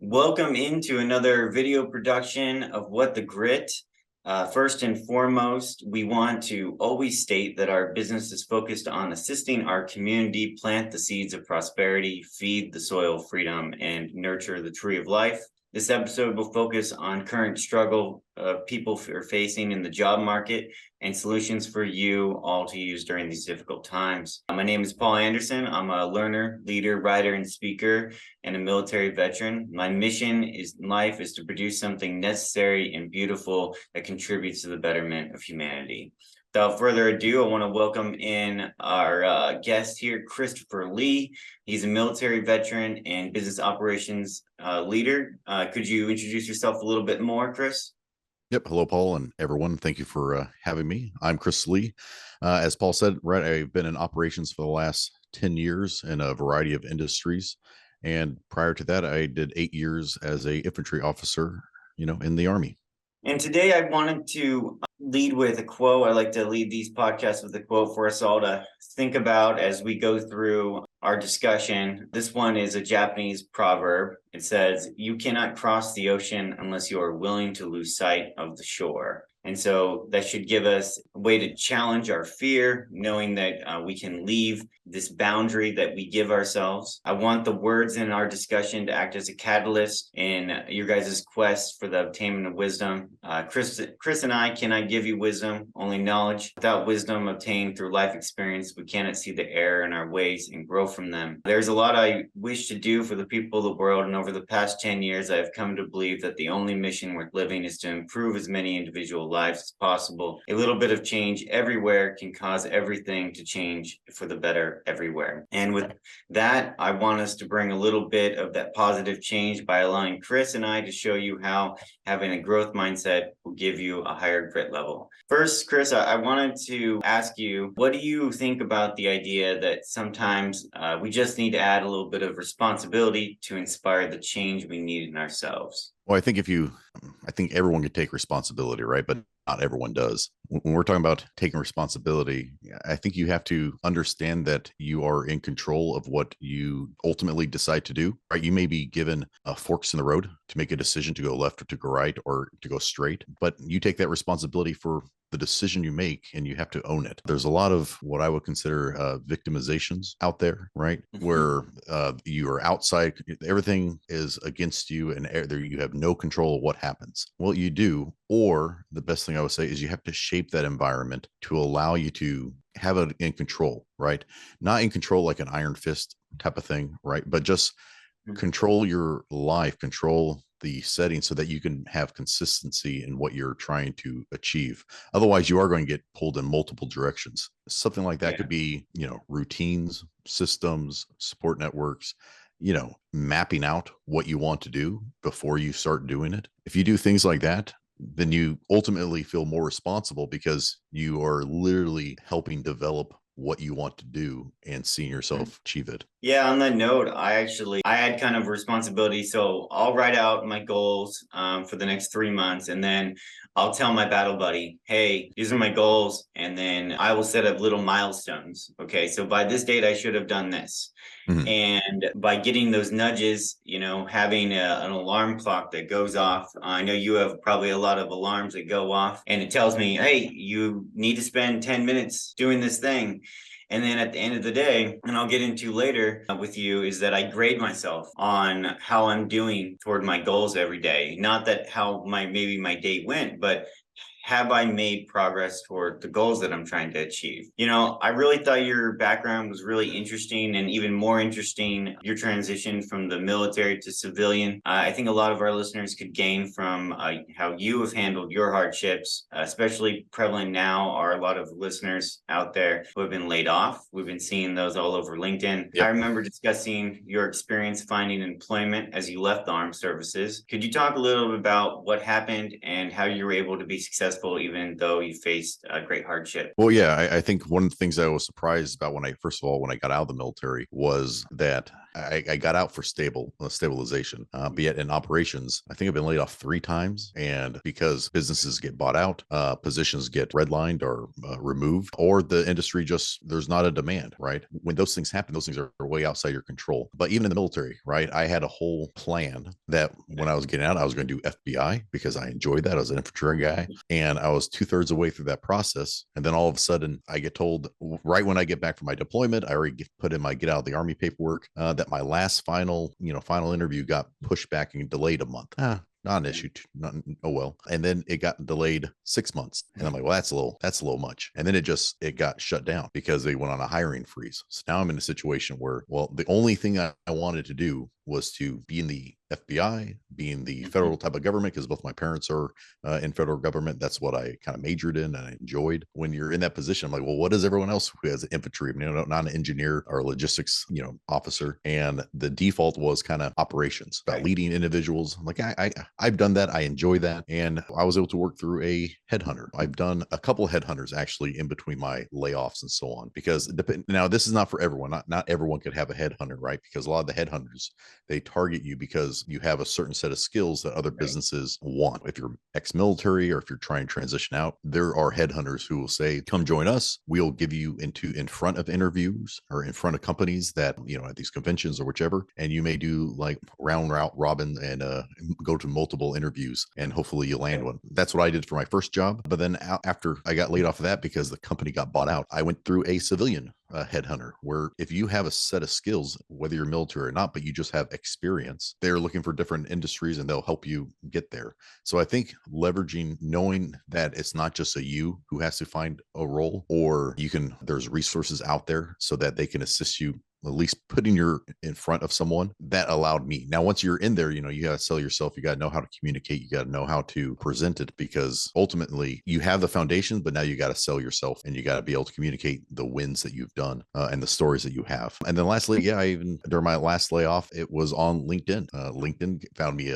Welcome into another video production of What the Grit. First and foremost, we want to always state that our business is focused on assisting our community plant the seeds of prosperity, feed the soil of freedom, and nurture the tree of life. This episode will focus on current struggle people are facing in the job market and solutions for you all to use during these difficult times. My name is Paul Anderson. I'm a learner, leader, writer, and speaker, and a military veteran. My mission in life is to produce something necessary and beautiful that contributes to the betterment of humanity. Without further ado, I want to welcome in our guest here, Christopher Lee. He's a military veteran and business operations leader. Could you introduce yourself a little bit more, Chris? Yep. Hello, Paul, and everyone. Thank you for having me. I'm Chris Lee. As Paul said, right, I've been in operations for the last 10 years in a variety of industries. And prior to that, I did 8 years as a infantry officer, in the Army. And today I wanted to lead with a quote. I like to lead these podcasts with a quote for us all to think about as we go through our discussion. This one is a Japanese proverb. It says, "You cannot cross the ocean unless you are willing to lose sight of the shore." And so that should give us a way to challenge our fear, knowing that we can leave this boundary that we give ourselves. I want the words in our discussion to act as a catalyst in your guys' quest for the obtainment of wisdom. Chris and I cannot give you wisdom, only knowledge. Without wisdom obtained through life experience, we cannot see the error in our ways and grow from them. There's a lot I wish to do for the people of the world, and over the past 10 years, I have come to believe that the only mission worth living is to improve as many individual lives as possible. A little bit of change everywhere can cause everything to change for the better everywhere. And with that, I want us to bring a little bit of that positive change by allowing Chris and I to show you how having a growth mindset will give you a higher grit level. First, Chris, I wanted to ask you, what do you think about the idea that sometimes we just need to add a little bit of responsibility to inspire the change we need in ourselves? Well, I think everyone can take responsibility, right? But not everyone does. When we're talking about taking responsibility, I think you have to understand that you are in control of what you ultimately decide to do, right? You may be given forks in the road to make a decision to go left or to go right or to go straight, but you take that responsibility for the decision you make and you have to own it. There's a lot of what I would consider victimizations out there, right? Mm-hmm. Where you are outside, everything is against you and you have no control of what happens. Well, you do. Or the best thing I would say is you have to shape that environment to allow you to have it in control, right? Not in control like an iron fist type of thing, right? But just control your life, control the setting so that you can have consistency in what you're trying to achieve. Otherwise, you are going to get pulled in multiple directions. Something like that could be, routines, systems, support networks, mapping out what you want to do before you start doing it. If you do things like that, then you ultimately feel more responsible because you are literally helping develop what you want to do and seeing yourself achieve it. Yeah, on that note, I had kind of responsibility. So I'll write out my goals for the next 3 months, and then I'll tell my battle buddy, hey, these are my goals. And then I will set up little milestones. Okay, so by this date, I should have done this. Mhm. And by getting those nudges, having an alarm clock that goes off. I know you have probably a lot of alarms that go off, and it tells me, hey, you need to spend 10 minutes doing this thing. And then at the end of the day, and I'll get into later with you, is that I grade myself on how I'm doing toward my goals every day. Not that how maybe my day went, but have I made progress toward the goals that I'm trying to achieve? I really thought your background was really interesting, and even more interesting, your transition from the military to civilian. I think a lot of our listeners could gain from how you have handled your hardships. Especially prevalent now are a lot of listeners out there who have been laid off. We've been seeing those all over LinkedIn. I Yep. remember discussing your experience finding employment as you left the armed services. Could you talk a little bit about what happened and how you were able to be successful even though you faced a great hardship? Well, yeah, I think one of the things I was surprised about when I got out of the military was that I got out for stabilization. But yet in operations, I think I've been laid off 3 times. And because businesses get bought out, positions get redlined or removed, or the industry just, there's not a demand, right? When those things happen, those things are way outside your control. But even in the military, right? I had a whole plan that when I was getting out, I was going to do FBI because I enjoyed that. I was an infantry guy. And I was 2/3 of the way through that process. And then all of a sudden, I get told right when I get back from my deployment, I already put in my get out of the army paperwork, that my last final interview got pushed back and delayed a month. Not an issue. Not, oh well. And then it got delayed 6 months. And I'm like, well, that's a little much. And then it got shut down because they went on a hiring freeze. So now I'm in a situation where, well, the only thing I wanted to do was to be in the FBI, be in the federal type of government, because both my parents are in federal government. That's what I kind of majored in and I enjoyed. When you're in that position, I'm like, well, what is everyone else who has infantry? Not an engineer or a logistics, officer. And the default was kind of operations, about leading individuals. I'm like, I've done that. I enjoy that. And I was able to work through a headhunter. I've done a couple of headhunters actually in between my layoffs and so on, because now this is not for everyone. Not everyone could have a headhunter, right? Because a lot of the headhunters, they target you because you have a certain set of skills that other businesses want. If you're ex-military or if you're trying to transition out, there are headhunters who will say, come join us. We'll give you in front of interviews or in front of companies that, at these conventions or whichever. And you may do like round robin and go to multiple interviews and hopefully you land one. That's what I did for my first job. But then after I got laid off of that because the company got bought out, I went through a civilian headhunter, where if you have a set of skills, whether you're military or not, but you just have experience, they're looking for different industries and they'll help you get there. So I think leveraging, knowing that it's not just you who has to find a role, or there's resources out there so that they can assist you, at least putting you in front of someone. That allowed me. Now, once you're in there, you got to sell yourself. You got to know how to communicate. You got to know how to present it, because ultimately you have the foundations, but now you got to sell yourself and you got to be able to communicate the wins that you've done and the stories that you have. And then lastly, I even during my last layoff, it was on LinkedIn. LinkedIn found me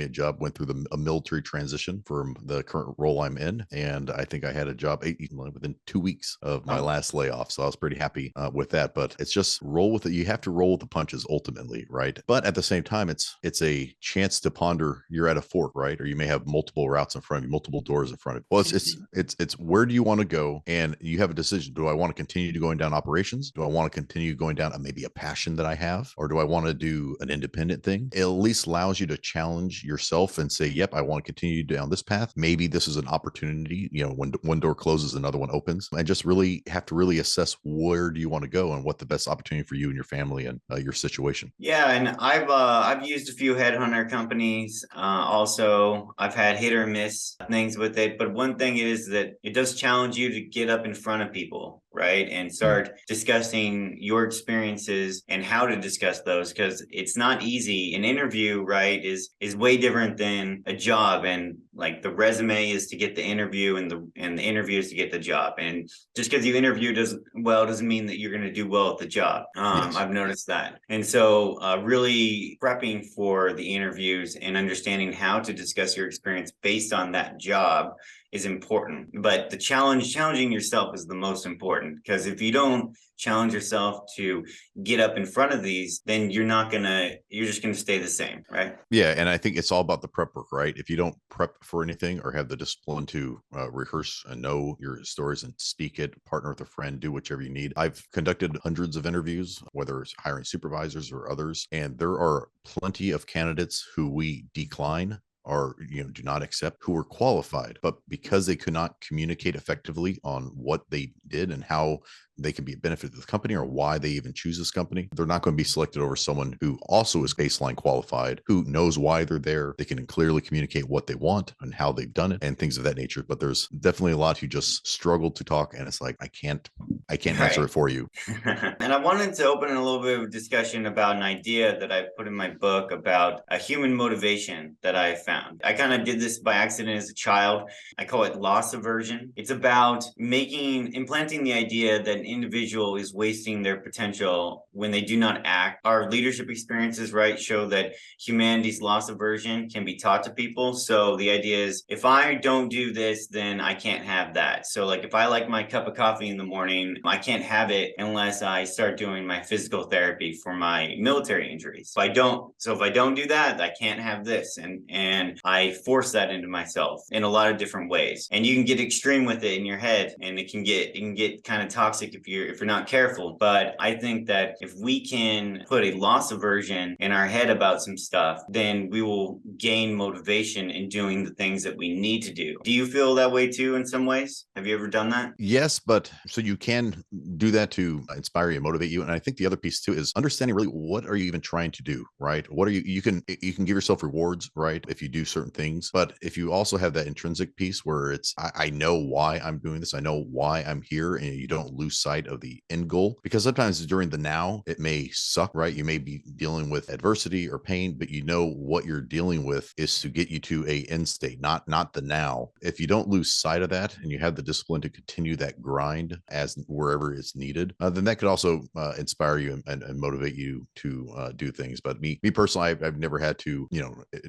a job, went through a military transition from the current role I'm in. And I think I had a job within 2 weeks of my last layoff. So I was pretty happy with that, but it's just roll with it. You have to roll with the punches ultimately, right? But at the same time, it's a chance to ponder. You're at a fork, right? Or you may have multiple routes in front of you, multiple doors in front of you. Well, it's where do you want to go? And you have a decision. Do I want to continue to going down operations? Do I want to continue going down maybe a passion that I have? Or do I want to do an independent thing? It at least allows you to challenge yourself and say, yep, I want to continue down this path. Maybe this is an opportunity. When one door closes, another one opens. And just really have to really assess where do you want to go and what the best opportunity for you and your family and your situation. Yeah, and I've used a few headhunter companies. Also, I've had hit or miss things with it, but one thing is that it does challenge you to get up in front of people, right, and start discussing your experiences and how to discuss those, because it's not easy. An interview, right, is way different than a job, and like the resume is to get the interview, and the interview is to get the job. And just because you interview doesn't mean that you're going to do well at the job. Yes. I've noticed that. And so really prepping for the interviews and understanding how to discuss your experience based on that job is important. But challenging yourself is the most important, because if you don't challenge yourself to get up in front of these, then you're just gonna stay the same, right? Yeah, and I think it's all about the prep work, right? If you don't prep for anything or have the discipline to rehearse and know your stories and speak it, partner with a friend, do whichever you need. I've conducted hundreds of interviews, whether it's hiring supervisors or others, and there are plenty of candidates who we decline or do not accept, who were qualified, but because they could not communicate effectively on what they did and how they can be a benefit to the company or why they even choose this company, they're not going to be selected over someone who also is baseline qualified, who knows why they're there. They can clearly communicate what they want and how they've done it and things of that nature. But there's definitely a lot who just struggle to talk, and it's like, I can't answer it for you. And I wanted to open a little bit of a discussion about an idea that I put in my book about a human motivation that I found. I kind of did this by accident as a child. I call it loss aversion. It's about implanting the idea that individual is wasting their potential when they do not act. Our leadership experiences, right, show that humanity's loss aversion can be taught to people. So the idea is, if I don't do this, then I can't have that. So like if I like my cup of coffee in the morning, I can't have it unless I start doing my physical therapy for my military injuries. If I don't do that, I can't have this. And I force that into myself in a lot of different ways. And you can get extreme with it in your head, and it can get kind of toxic if you're not careful. But I think that if we can put a loss aversion in our head about some stuff, then we will gain motivation in doing the things that we need to do. Do you feel that way too in some ways? Have you ever done that? Yes, but so you can do that to inspire you, motivate you. And I think the other piece too is understanding really what are you even trying to do, right? What are you can give yourself rewards, right? If you do certain things, but if you also have that intrinsic piece where it's, I know why I'm doing this. I know why I'm here. And you don't lose sight of the end goal, because sometimes during the now, it may suck, right? You may be dealing with adversity or pain, but you know what you're dealing with is to get you to a end state, not the now. If you don't lose sight of that and you have the discipline to continue that grind as wherever it's needed, then that could also inspire you and motivate you to do things. But me personally, I've never had to,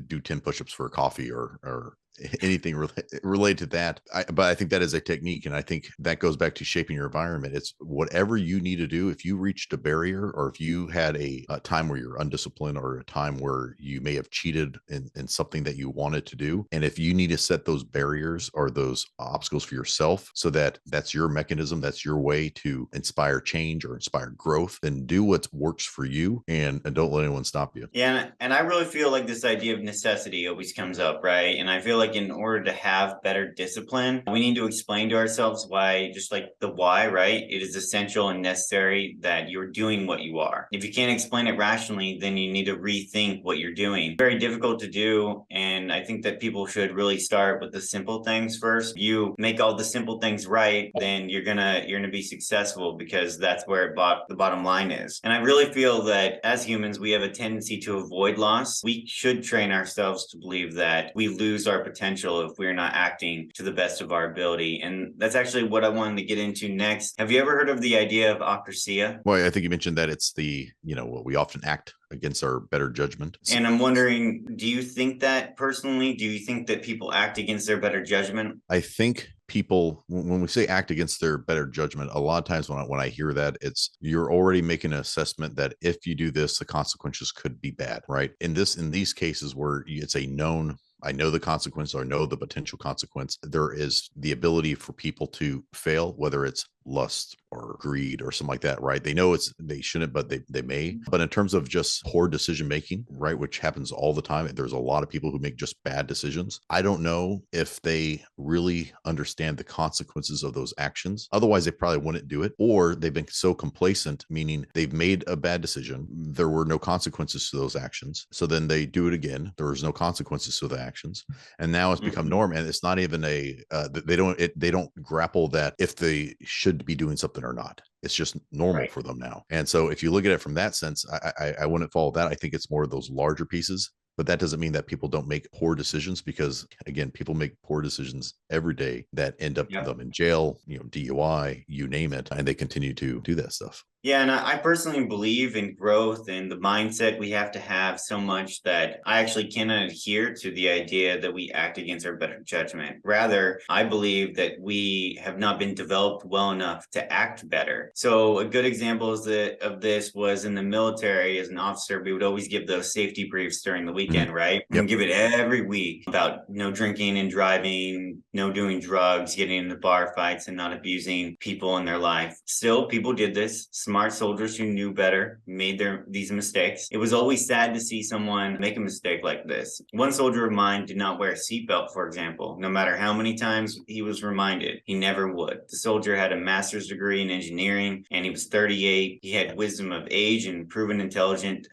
do 10 push-ups for a coffee or anything related to that. But I think that is a technique. And I think that goes back to shaping your environment. It's whatever you need to do. If you reached a barrier, or if you had a time where you're undisciplined, or a time where you may have cheated in something that you wanted to do. And if you need to set those barriers or those obstacles for yourself, so that that's your mechanism, that's your way to inspire change or inspire growth, then do what works for you, and don't let anyone stop you. Yeah, and I really feel like this idea of necessity always comes up, right? And I feel like in order to have better discipline, we need to explain to ourselves why, just like the why, right? It is essential and necessary that you're doing what you are. If you can't explain it rationally, then you need to rethink what you're doing. Very difficult to do, and I think that people should really start with the simple things first. If you make all the simple things right, then you're gonna be successful, because that's where the bottom line is. And I really feel that as humans, we have a tendency to avoid loss. We should train ourselves to believe that we lose our potential if we're not acting to the best of our ability. And that's actually what I wanted to get into next. Have you ever heard of the idea of ocracia? Well, I think you mentioned that it's the, what we often act against our better judgment. And I'm wondering, do you think that personally? Do you think that people act against their better judgment? I think people, when we say act against their better judgment, a lot of times when I hear that, it's you're already making an assessment that if you do this, the consequences could be bad, right? In these cases where it's a known, I know the consequence, or know the potential consequence, there is the ability for people to fail, whether it's lust or greed or something like that, right? They know they shouldn't, but they may. But in terms of just poor decision making, right, which happens all the time, there's a lot of people who make just bad decisions. I don't know if they really understand the consequences of those actions. Otherwise, they probably wouldn't do it. Or they've been so complacent, meaning they've made a bad decision, there were no consequences to those actions, so then they do it again, there was no consequences to the actions, and now it's become norm. And it's not even they don't grapple that if they should be doing something or not. It's just normal for them now. And so if you look at it from that sense, I wouldn't follow that. I think it's more of those larger pieces. But that doesn't mean that people don't make poor decisions, because again, people make poor decisions every day that end up them in jail, DUI, you name it, and they continue to do that stuff. Yeah, and I personally believe in growth and the mindset we have to have so much that I actually cannot adhere to the idea that we act against our better judgment. Rather, I believe that we have not been developed well enough to act better. So a good example of this was in the military. As an officer, we would always give those safety briefs during the weekend, right? Yep. And give it every week about no drinking and driving, no doing drugs, getting into bar fights, and not abusing people in their life. Still, people did this. Smart soldiers who knew better made these mistakes. It was always sad to see someone make a mistake like this. One soldier of mine did not wear a seatbelt, for example. No matter how many times he was reminded, he never would. The soldier had a master's degree in engineering, and he was 38. He had wisdom of age and proven intelligent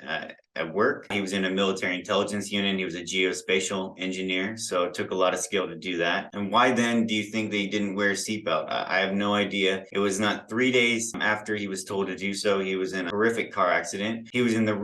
at work. He was in a military intelligence unit. He was a geospatial engineer, so it took a lot of skill to do that. And why then do you think they didn't wear a seatbelt? I have no idea. It was not 3 days after he was told to do so. He was in a horrific car accident. He was in the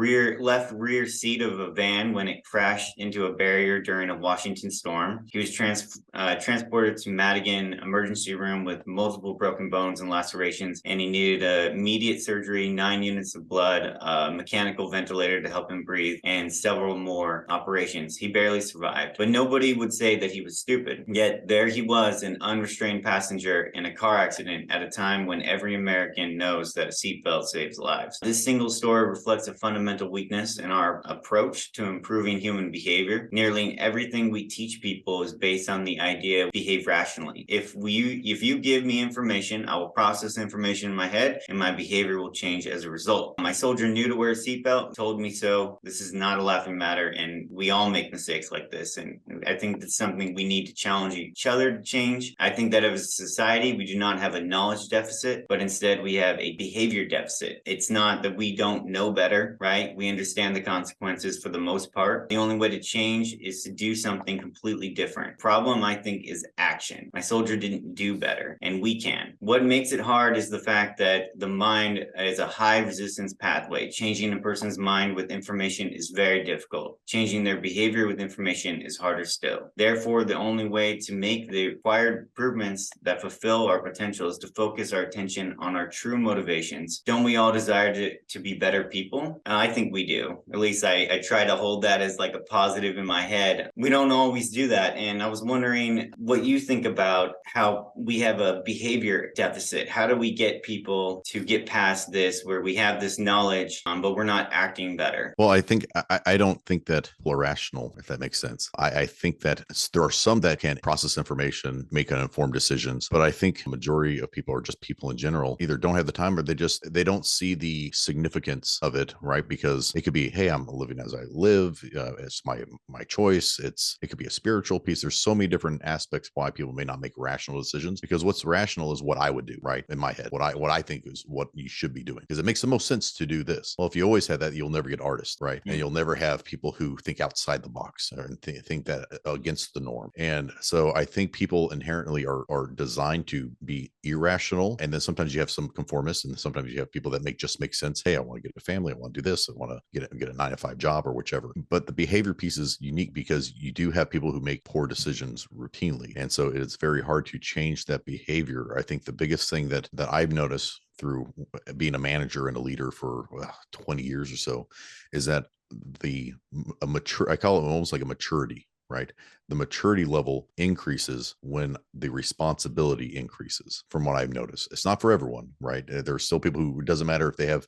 left rear seat of a van when it crashed into a barrier during a Washington storm. He was transported to Madigan emergency room with multiple broken bones and lacerations, and he needed immediate surgery, 9 units of blood, a mechanical ventilator to help him breathe, and several more operations. He barely survived, but nobody would say that he was stupid. Yet there he was, an unrestrained passenger in a car accident at a time when every American knows that a seatbelt saves lives. This single story reflects a fundamental weakness in our approach to improving human behavior. Nearly everything we teach people is based on the idea of behave rationally. If you give me information, I will process information in my head and my behavior will change as a result. My soldier knew to wear a seatbelt, told me so. This is not a laughing matter, and we all make mistakes like this. And I think that's something we need to challenge each other to change. I think that as a society, we do not have a knowledge deficit, but instead we have a behavior deficit. It's not that we don't know better, right? We understand the consequences for the most part. The only way to change is to do something completely different. Problem, I think, is action. My soldier didn't do better, and we can. What makes it hard is the fact that the mind is a high resistance pathway. Changing a person's mind with information is very difficult. Changing their behavior with information is harder still. Therefore, the only way to make the required improvements that fulfill our potential is to focus our attention on our true motivations. Don't we all desire to be better people? I think we do. At least I try to hold that as like a positive in my head. We don't always do that. And I was wondering what you think about how we have a behavior deficit. How do we get people to get past this where we have this knowledge, but we're not acting better? Well, I don't think that people are rational, if that makes sense. I think that there are some that can process information, make informed decisions, but I think the majority of people are just people in general either don't have the time or they don't see the significance of it, right? Because it could be, hey, I'm living as I live. It's my choice. It could be a spiritual piece. There's so many different aspects why people may not make rational decisions, because what's rational is what I would do, right? In my head, what I think is what you should be doing, because it makes the most sense to do this. Well, if you always have that, you'll never get artists, right? And you'll never have people who think outside the box or think that against the norm. And so I think people inherently are designed to be irrational. And then sometimes you have some conformists, and sometimes you have people that make sense. Hey, I want to get a family. I want to do this. I want to get a 9-to-5 job or whichever. But the behavior piece is unique because you do have people who make poor decisions routinely. And so it's very hard to change that behavior. I think the biggest thing that I've noticed through being a manager and a leader for 20 years or so is that I call it almost like a maturity, right? The maturity level increases when the responsibility increases, from what I've noticed. It's not for everyone, right? There's still people who, it doesn't matter if they have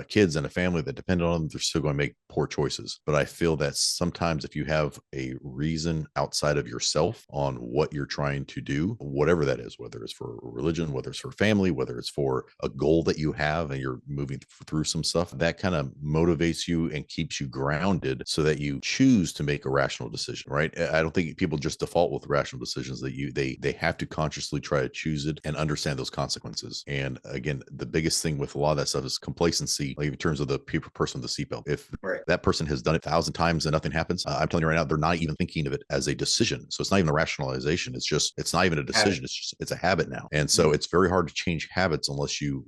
kids and a family that depend on them, they're still going to make poor choices. But I feel that sometimes if you have a reason outside of yourself on what you're trying to do, whatever that is, whether it's for religion, whether it's for family, whether it's for a goal that you have and you're moving through some stuff, that kind of motivates you and keeps you grounded so that you choose to make a rational decision, right? I don't think people just default with rational decisions, that they have to consciously try to choose it and understand those consequences. And again, the biggest thing with a lot of that stuff is complacency, like in terms of the person with the seatbelt. If that person has done it 1,000 times and nothing happens, I'm telling you right now, they're not even thinking of it as a decision. So it's not even a rationalization. It's not even a decision. It's a habit now. And so it's very hard to change habits unless you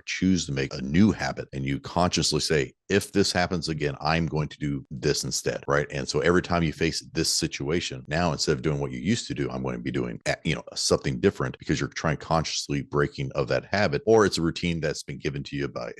choose to make a new habit and you consciously say, if this happens again, I'm going to do this instead, right? And so every time you face this situation, now instead of doing what you used to do, I'm going to be doing something different, because you're trying consciously breaking of that habit, or it's a routine that's been given to you by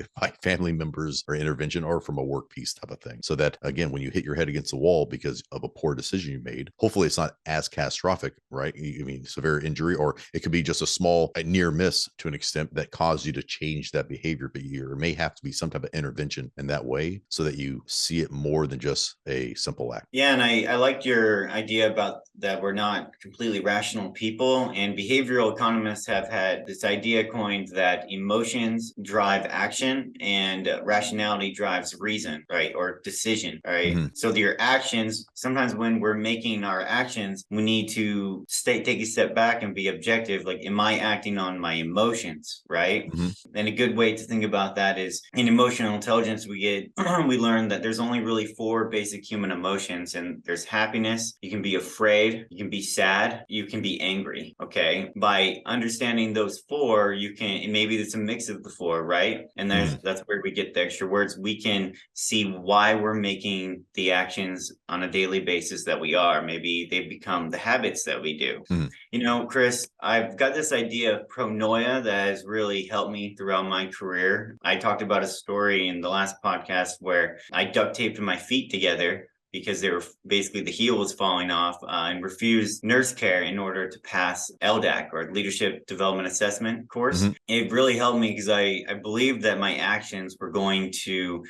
family members or intervention or from a work piece type of thing. So that again, when you hit your head against the wall because of a poor decision you made, hopefully it's not as catastrophic, right? I mean, severe injury, or it could be just a near miss to an extent that caused you to change that behavior, but there may have to be some type of intervention in that way so that you see it more than just a simple act. Yeah, and I liked your idea idea about that we're not completely rational people, and behavioral economists have had this idea coined that emotions drive action and rationality drives reason, right? Or decision, right? So your actions, sometimes when we're making our actions, we need to take a step back and be objective. Like, am I acting on my emotions, right? And a good way to think about that is in emotional intelligence, we learn that there's only really 4 basic human emotions, and there's happiness, you can be afraid, you can be sad, you can be angry. Okay. By understanding those 4, you can, maybe it's a mix of the 4, right? And that's where we get the extra words. We can see why we're making the actions on a daily basis that we are. Maybe they become the habits that we do. You know, Chris, I've got this idea of pronoia that has really helped me throughout my career. I talked about a story in the last podcast where I duct taped my feet together because they were basically, the heel was falling off, and refused nurse care in order to pass LDAC, or Leadership Development Assessment course. It really helped me because I believed that my actions were going to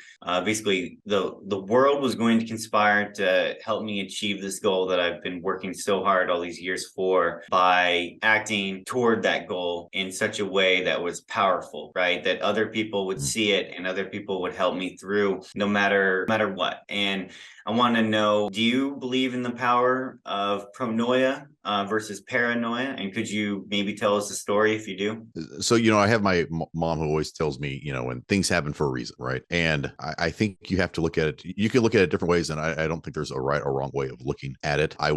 basically, the world was going to conspire to help me achieve this goal that I've been working so hard all these years for, by acting toward that goal in such a way that was powerful, right? That other people would see it and other people would help me through no matter what. And I want to know, do you believe in the power of pronoia versus paranoia? And could you maybe tell us a story if you do? So, you know, I have my mom who always tells me, you know, when things happen for a reason, right? And I think you have to look at it. You can look at it different ways, and I don't think there's a right or wrong way of looking at it. I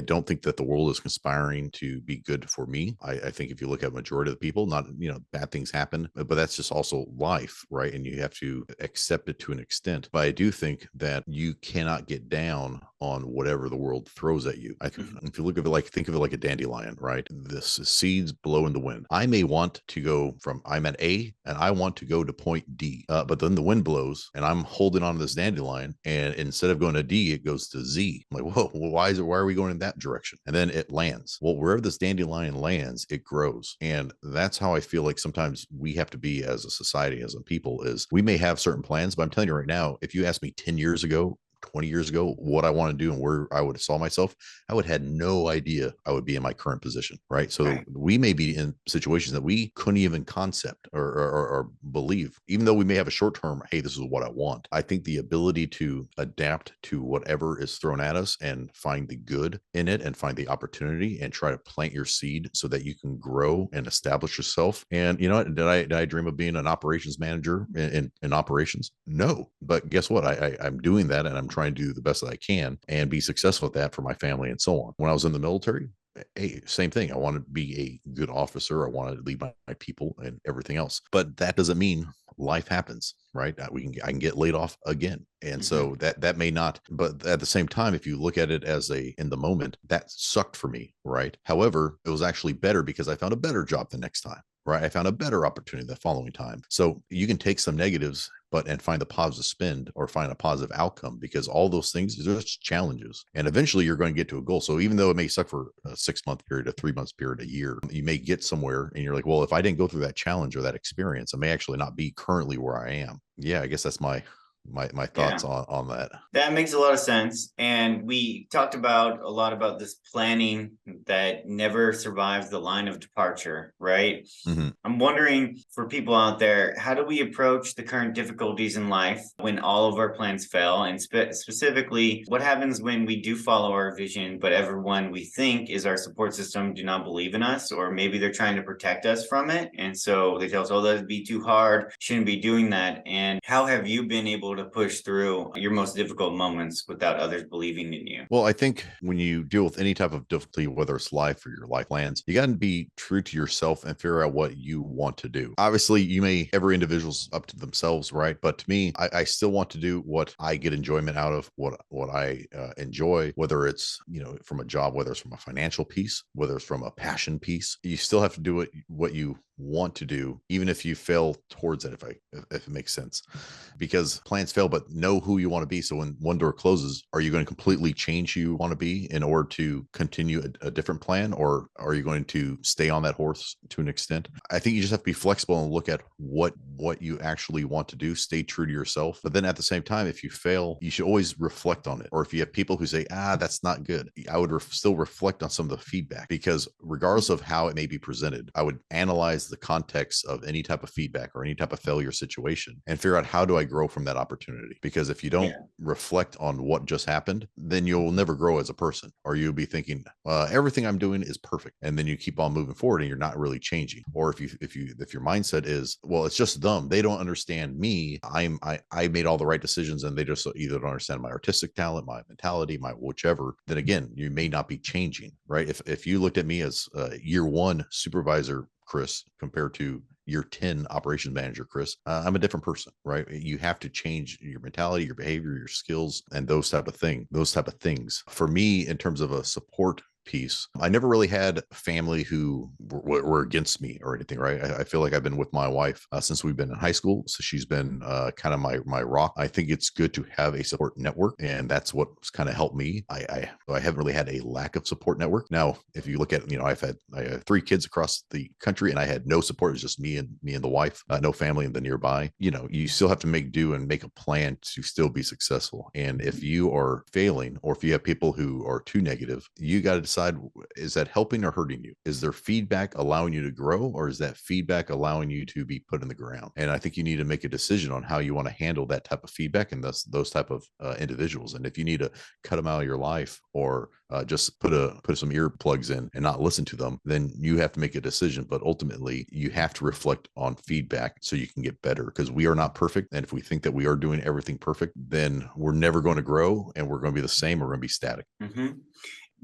don't think that the world is conspiring to be good for me. I think if you look at majority of the people, not, you know, bad things happen, but that's just also life, right? And you have to accept it to an extent. But I do think that you cannot get down on whatever the world throws at you. If you look at it like, think of it like a dandelion, right? This seeds blow in the wind. I may want to go from, I'm at A and I want to go to point D, but then the wind blows and I'm holding on to this dandelion, and instead of going to D, it goes to Z. I'm like, whoa, well, why are we going in that direction? And then it lands. Well, wherever this dandelion lands, it grows. And that's how I feel like sometimes we have to be as a society, as a people, is we may have certain plans, but I'm telling you right now, if you asked me 10 years ago, 20 years ago, what I want to do and where I would have saw myself, I would have had no idea I would be in my current position. Right. So we may be in situations that we couldn't even concept or believe, even though we may have a short term, hey, this is what I want. I think the ability to adapt to whatever is thrown at us and find the good in it and find the opportunity and try to plant your seed so that you can grow and establish yourself. And you know what? Did I dream of being an operations manager in operations? No. But guess what? I'm doing that, and I'm trying to do the best that I can and be successful at that for my family and so on. When I was in the military, hey, same thing. I want to be a good officer. I want to lead my people and everything else. But that doesn't mean life happens, right? I can get laid off again. And so that may not, but at the same time, if you look at it as in the moment, that sucked for me, right? However, it was actually better because I found a better job the next time. Right. I found a better opportunity the following time. So you can take some negatives, and find a positive spin or find a positive outcome, because all those things are just challenges. And eventually you're going to get to a goal. So even though it may suck for a 6-month period, a 3-month period, a year, you may get somewhere and you're like, well, if I didn't go through that challenge or that experience, I may actually not be currently where I am. Yeah, I guess that's my thoughts on that. That makes a lot of sense. And we talked about a lot about this planning that never survives the line of departure, right? I'm wondering, for people out there, how do we approach the current difficulties in life when all of our plans fail? And specifically, what happens when we do follow our vision, but everyone we think is our support system do not believe in us, or maybe they're trying to protect us from it. And so they tell us, oh, that'd be too hard, shouldn't be doing that. And how have you been able to push through your most difficult moments without others believing in you? Well, I think when you deal with any type of difficulty, whether it's life or your life plans, you got to be true to yourself and figure out what you want to do. Obviously, every individual's up to themselves, right? But to me, I still want to do what I get enjoyment out of, what I enjoy, whether it's, you know, from a job, whether it's from a financial piece, whether it's from a passion piece. You still have to do what you want to do, even if you fail towards it, if it makes sense. Because plans fail, but know who you want to be. So when one door closes, are you going to completely change who you want to be in order to continue a different plan, or are you going to stay on that horse to an extent? I think you just have to be flexible and look at what you actually want to do, stay true to yourself. But then at the same time, if you fail, you should always reflect on it. Or if you have people who say, that's not good, I would still reflect on some of the feedback, because regardless of how it may be presented, I would analyze the context of any type of feedback or any type of failure situation and figure out, how do I grow from that opportunity? Because if you don't reflect on what just happened, then you'll never grow as a person, or you'll be thinking everything I'm doing is perfect, and then you keep on moving forward and you're not really changing. Or if your mindset is, well, it's just them, they don't understand me, I made all the right decisions and they just either don't understand my artistic talent, my mentality, my whichever, then again, you may not be changing, right? If you looked at me as year one supervisor Chris compared to year 10 operations manager Chris, I'm a different person, right? You have to change your mentality, your behavior, your skills, and those type of things. For me, in terms of a support piece, I never really had family who were against me or anything, right? I feel like I've been with my wife since we've been in high school, so she's been kind of my rock. I think it's good to have a support network, and that's what's kind of helped me. I haven't really had a lack of support network. Now, if you look at, I have 3 kids across the country, and I had no support. It was just me and the wife, no family in the nearby. You still have to make do and make a plan to still be successful. And if you are failing, or if you have people who are too negative, you got to decide, is that helping or hurting you? Is their feedback allowing you to grow, or is that feedback allowing you to be put in the ground? And I think you need to make a decision on how you want to handle that type of feedback and those type of individuals. And if you need to cut them out of your life, or just put some earplugs in and not listen to them, then you have to make a decision. But ultimately, you have to reflect on feedback so you can get better, because we are not perfect. And if we think that we are doing everything perfect, then we're never going to grow, and we're going to be the same. We're going to be static. Mm-hmm.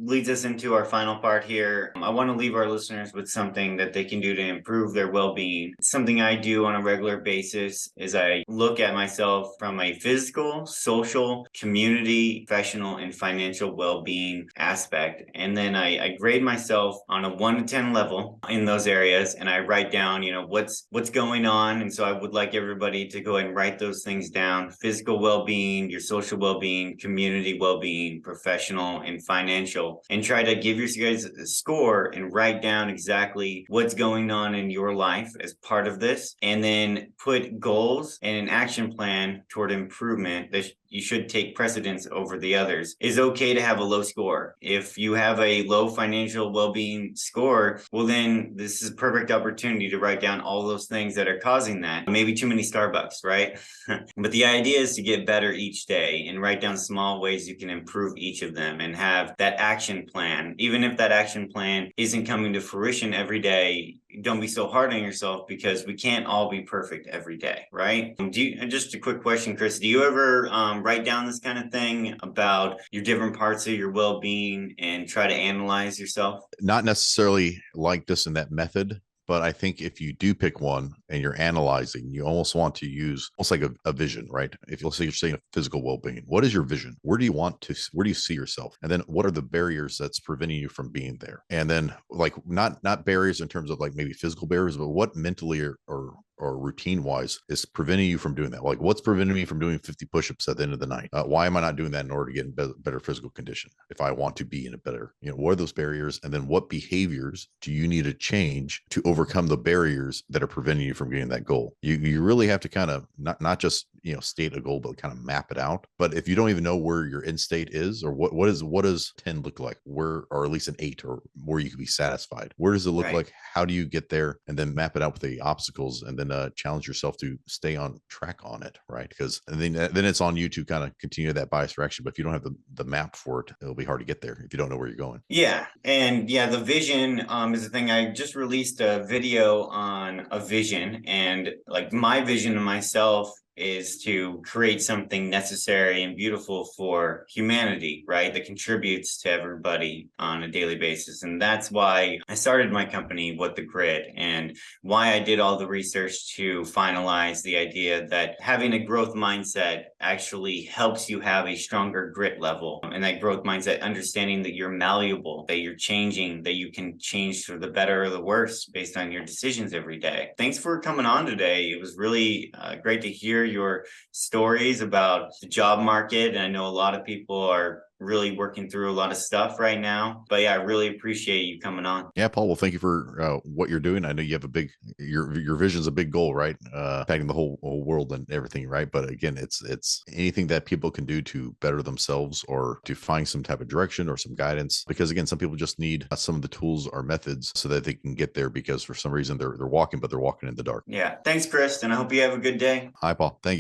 Leads us into our final part here. I want to leave our listeners with something that they can do to improve their well-being. Something I do on a regular basis is I look at myself from a physical, social, community, professional, and financial well-being aspect. And then I grade myself on a 1 to 10 level in those areas. And I write down, what's going on. And so I would like everybody to go ahead and write those things down: physical well-being, your social well-being, community well-being, professional, and financial. And try to give your guys a score and write down exactly what's going on in your life as part of this, and then put goals and an action plan toward improvement that you should take precedence over the others. It's okay to have a low score. If you have a low financial well-being score, well, then this is a perfect opportunity to write down all those things that are causing that. Maybe too many Starbucks, right? But the idea is to get better each day and write down small ways you can improve each of them, and have that action plan. Even if that action plan isn't coming to fruition every day, don't be so hard on yourself, because we can't all be perfect every day, right? Just a quick question, Chris, do you ever write down this kind of thing about your different parts of your well-being and try to analyze yourself? Not necessarily like this in that method, but I think if you do pick one and you're analyzing, you almost want to use almost like a vision, right? If you'll say you're saying physical well-being, what is your vision? Where do you see yourself? And then what are the barriers that's preventing you from being there? And then, like, not barriers in terms of like maybe physical barriers, but what mentally or routine wise is preventing you from doing that? Like, what's preventing me from doing 50 push-ups at the end of the night? Why am I not doing that in order to get in better physical condition? If I want to be in a better, what are those barriers? And then what behaviors do you need to change to overcome the barriers that are preventing you from getting that goal? You really have to kind of not just, state a goal, but kind of map it out. But if you don't even know where your end state is, or what does 10 look like, where, or at least an 8, or where you could be satisfied, where does it look like? How do you get there? And then map it out with the obstacles, and then challenge yourself to stay on track on it, right? Because then it's on you to kind of continue that bias direction. But if you don't have the map for it, it'll be hard to get there if you don't know where you're going. Yeah. And yeah, the vision is the thing. I just released a video on a vision, and like my vision of myself is to create something necessary and beautiful for humanity, right? That contributes to everybody on a daily basis. And that's why I started my company, What the Grid, and why I did all the research to finalize the idea that having a growth mindset actually helps you have a stronger grit level. And that growth mindset, understanding that you're malleable, that you're changing, that you can change for the better or the worse based on your decisions every day. Thanks for coming on today. It was really great to hear your stories about the job market. And I know a lot of people are really working through a lot of stuff right now. But yeah, I really appreciate you coming on. Yeah, Paul. Well, thank you for what you're doing. I know you have a big your vision's a big goal, right? Impacting the whole world and everything, right? But again, it's anything that people can do to better themselves or to find some type of direction or some guidance. Because again, some people just need some of the tools or methods so that they can get there. Because for some reason they're walking, but they're walking in the dark. Yeah, thanks, Chris, and I hope you have a good day. Hi, Paul. Thank you.